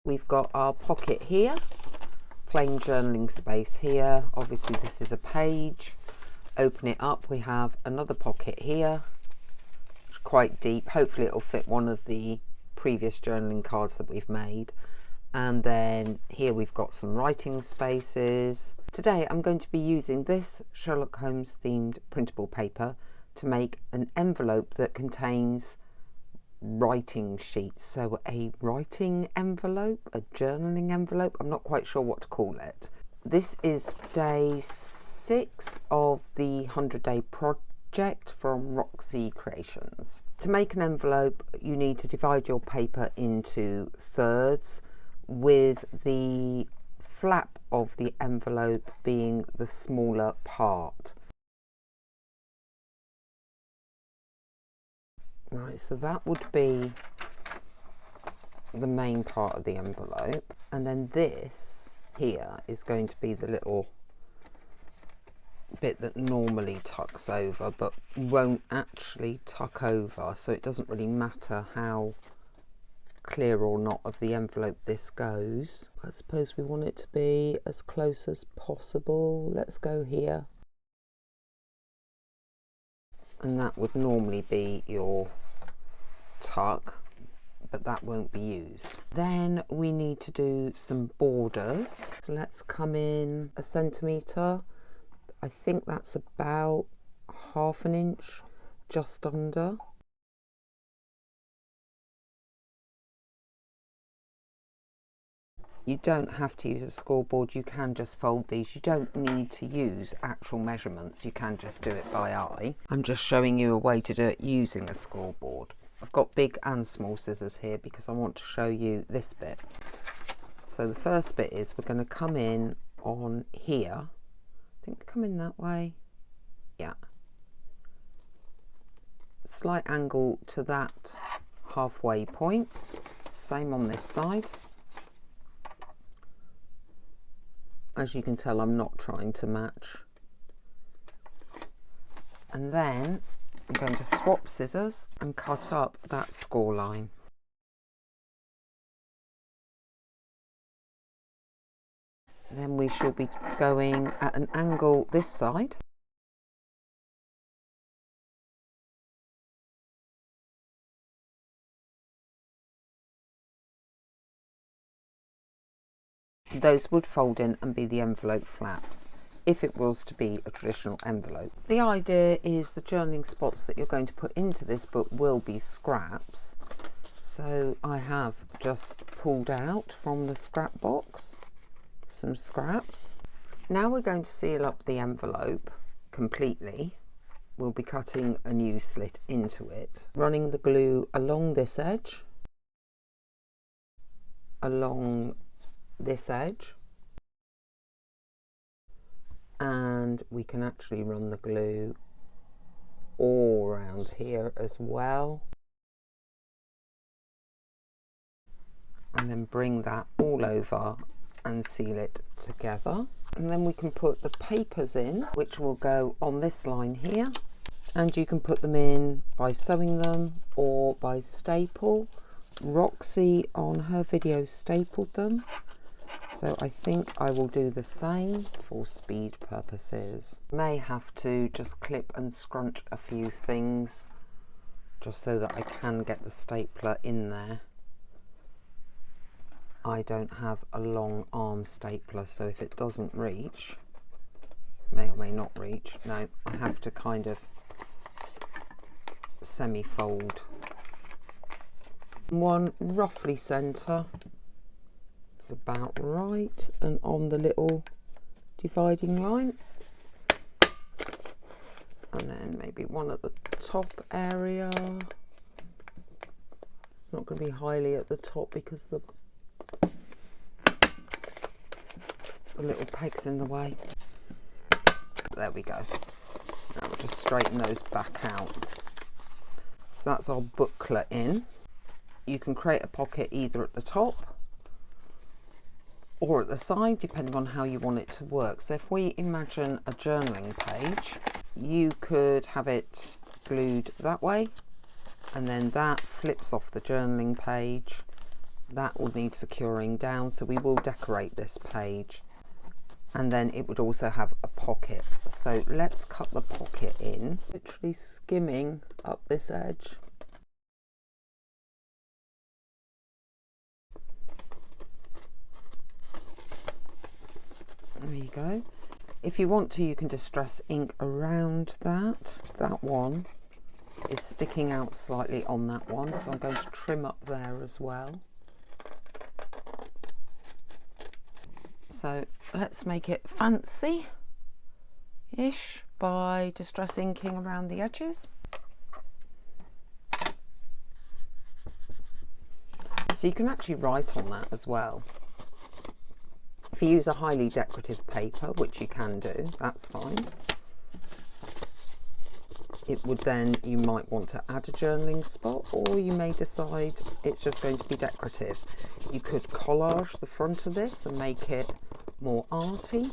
We've got our pocket here, plain journaling space here. Obviously this is a page. Open it up, we have another pocket here, quite deep. Hopefully it'll fit one of the previous journaling cards that we've made. And then here we've got some writing spaces. Today I'm going to be using this Sherlock Holmes themed printable paper to make an envelope that contains writing sheets. So a writing envelope, a journaling envelope, I'm not quite sure what to call it. This is day 6 of the 100-day project from Roxy Creations. To make an envelope you need to divide your paper into thirds, with the flap of the envelope being the smaller part. Right, so that would be the main part of the envelope, and then this here is going to be the little bit that normally tucks over but won't actually tuck over, so it doesn't really matter how clear or not of the envelope this goes. I suppose we want it to be as close as possible. Let's go here, and that would normally be your tuck, but that won't be used. Then we need to do some borders, so let's come in 1 centimetre. I think that's about 1/2 inch, just under. You don't have to use a scoreboard, you can just fold these. You don't need to use actual measurements, you can just do it by eye. I'm just showing you a way to do it using a scoreboard. I've got big and small scissors here because I want to show you this bit. So the first bit is we're going to come in on here. I think come in that way. Yeah. Slight angle to that halfway point. Same on this side. As you can tell, I'm not trying to match. And then I'm going to swap scissors and cut up that score line. Then we shall be going at an angle this side. Those would fold in and be the envelope flaps if it was to be a traditional envelope. The idea is the journaling spots that you're going to put into this book will be scraps. So I have just pulled out from the scrap box some scraps. Now we're going to seal up the envelope completely. We'll be cutting a new slit into it, running the glue along this edge, along this edge, and we can actually run the glue all around here as well, and then bring that all over and seal it together. And then we can put the papers in, which will go on this line here, and you can put them in by sewing them or by staple. Roxy on her video stapled them, so I think I will do the same for speed purposes. May have to just clip and scrunch a few things just so that I can get the stapler in there. I don't have a long arm stapler, so if it doesn't reach, may or may not reach, no, I have to kind of semi-fold. One roughly centre. It's about right, and on the little dividing line, and then maybe one at the top area. It's not going to be highly at the top because the little peg's in the way. There we go. Now we'll just straighten those back out. So that's our booklet in. You can create a pocket either at the top or at the side, depending on how you want it to work. So if we imagine a journaling page, you could have it glued that way, and then that flips off the journaling page, that will need securing down, so we will decorate this page. And then it would also have a pocket. So let's cut the pocket in, literally skimming up this edge. There you go. If you want to, you can distress ink around that. That one is sticking out slightly on that one, so I'm going to trim up there as well. So let's make it fancy-ish by distress inking around the edges. So you can actually write on that as well. If you use a highly decorative paper, which you can do, that's fine. It would then, you might want to add a journaling spot, or you may decide it's just going to be decorative. You could collage the front of this and make it more arty.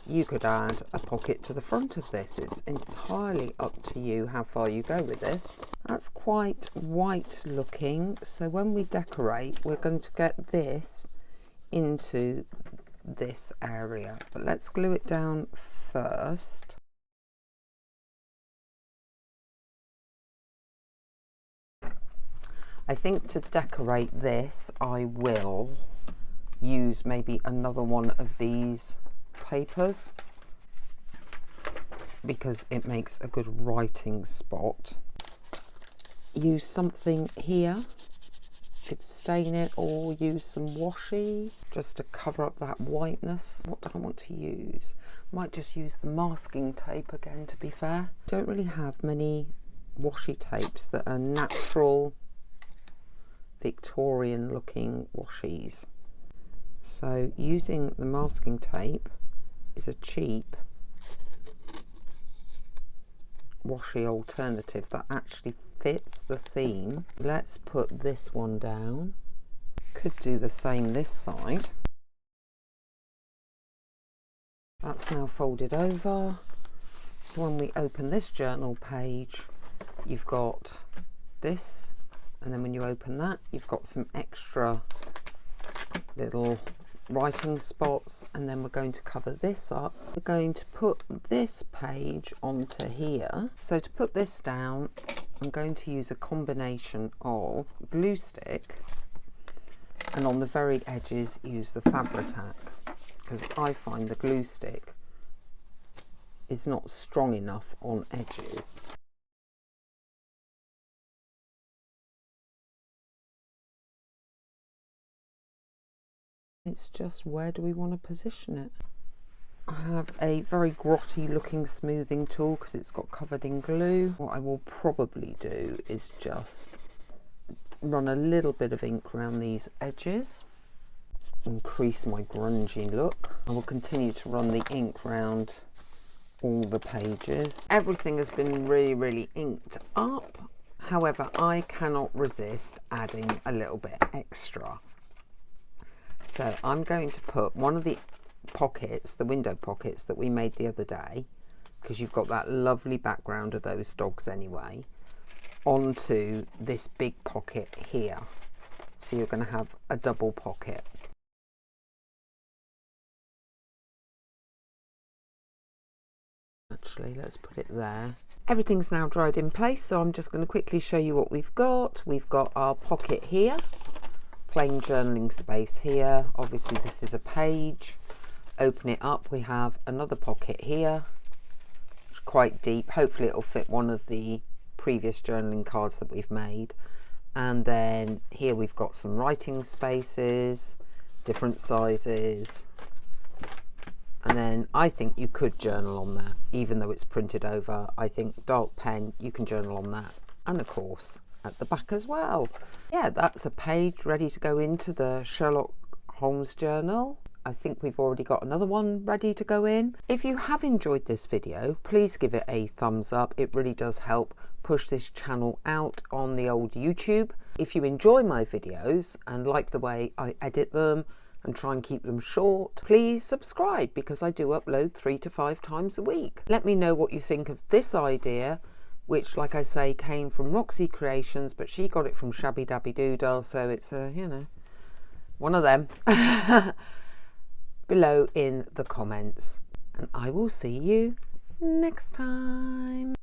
You could add a pocket to the front of this. It's entirely up to you how far you go with this. That's quite white looking, so when we decorate, we're going to get this into this area, but let's glue it down first. I think to decorate this, I will use maybe another one of these papers because it makes a good writing spot. Use something here, you could stain it, or use some washi just to cover up that whiteness. What do I want to use? Might just use the masking tape again, to be fair. Don't really have many washi tapes that are natural Victorian looking washies, so using the masking tape is a cheap washi alternative that actually fits the theme. Let's put this one down. Could do the same this side. That's now folded over, so when we open this journal page, you've got this, and then when you open that, you've got some extra little writing spots, and then we're going to cover this up. We're going to put this page onto here. So to put this down, I'm going to use a combination of glue stick, and on the very edges use the Fabri-Tac, because I find the glue stick is not strong enough on edges. It's just, where do we want to position it? I have a very grotty looking smoothing tool because it's got covered in glue. What I will probably do is just run a little bit of ink around these edges, increase my grungy look. I will continue to run the ink around all the pages. Everything has been really inked up. However, I cannot resist adding a little bit extra. So I'm going to put one of the pockets, the window pockets that we made the other day, because you've got that lovely background of those dogs anyway, onto this big pocket here. So you're going to have a double pocket. Actually, let's put it there. Everything's now dried in place, so I'm just going to quickly show you what we've got. We've got our pocket here. Plain journaling space here. Obviously this is a page. Open it up, we have another pocket here. It's quite deep. Hopefully it'll fit one of the previous journaling cards that we've made. And then here we've got some writing spaces, different sizes. And then I think you could journal on that, even though it's printed over. I think dark pen, you can journal on that. And of course, at the back as well. Yeah, that's a page ready to go into the Sherlock Holmes journal. I think we've already got another one ready to go in. If you have enjoyed this video, please give it a thumbs up. It really does help push this channel out on the old YouTube. If you enjoy my videos and like the way I edit them and try and keep them short, please subscribe, because I do upload 3 to 5 times a week. Let me know what you think of this idea, which, like I say, came from Roxy Creations, but she got it from Shabby Dabby Doodle, so it's a, you know, one of them. Below in the comments. And I will see you next time.